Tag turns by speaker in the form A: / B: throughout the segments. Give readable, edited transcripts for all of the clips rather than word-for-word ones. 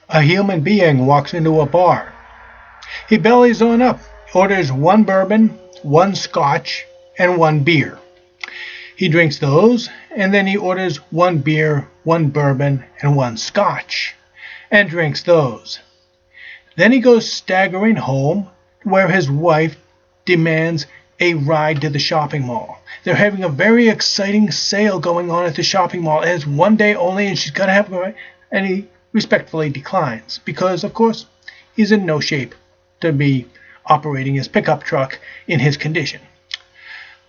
A: A human being walks into a bar. He bellies on up, orders one bourbon, one scotch, and one beer. He drinks those, and then he orders one beer, one bourbon, and one scotch, and drinks those. Then he goes staggering home, where his wife demands a ride to the shopping mall. They're having a very exciting sale going on at the shopping mall, and it's one day only, and she's got to have a ride, and he respectfully declines, because, of course, he's in no shape to be operating his pickup truck in his condition.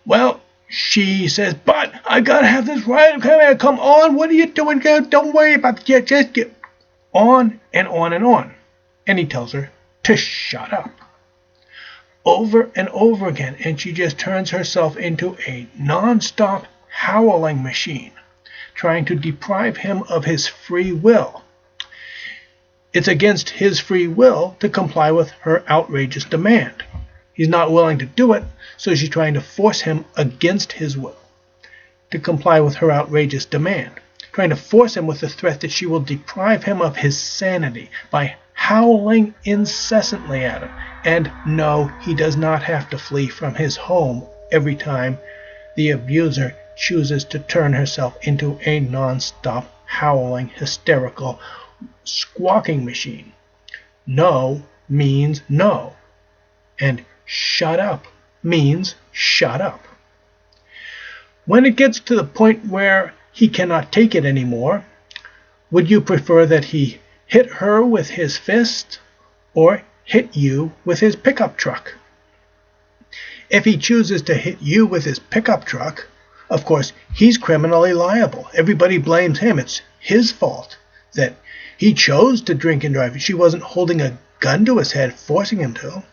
A: Well, she says, but I gotta have this ride. Come on, what are you doing? Don't worry about it. Just get on and on and on. And he tells her to shut up. Over and over again, and she just turns herself into a non-stop howling machine, trying to deprive him of his free will. It's against his free will to comply with her outrageous demand. He's not willing to do it, so she's trying to force him against his will to comply with her outrageous demand, trying to force him with the threat that she will deprive him of his sanity by howling incessantly at him. And no, he does not have to flee from his home every time the abuser chooses to turn herself into a non-stop howling, hysterical, squawking machine. No means no, and shut up means shut up. When it gets to the point where he cannot take it anymore, would you prefer that he hit her with his fist or hit you with his pickup truck? If he chooses to hit you with his pickup truck, of course, he's criminally liable. Everybody blames him. It's his fault that he chose to drink and drive. She wasn't holding a gun to his head, forcing him to.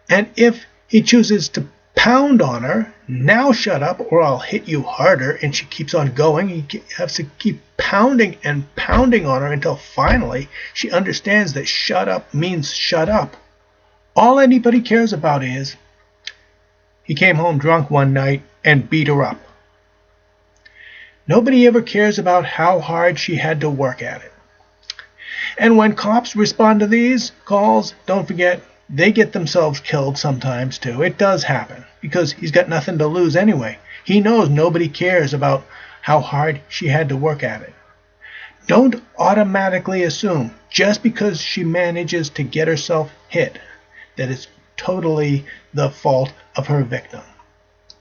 A: And if he chooses to pound on her, now shut up or I'll hit you harder, and she keeps on going, he has to keep pounding and pounding on her until finally she understands that shut up means shut up. All anybody cares about is he came home drunk one night and beat her up. Nobody ever cares about how hard she had to work at it. And when cops respond to these calls, don't forget, they get themselves killed sometimes too. It does happen, because he's got nothing to lose anyway. He knows nobody cares about how hard she had to work at it. Don't automatically assume, just because she manages to get herself hit, that it's totally the fault of her victim.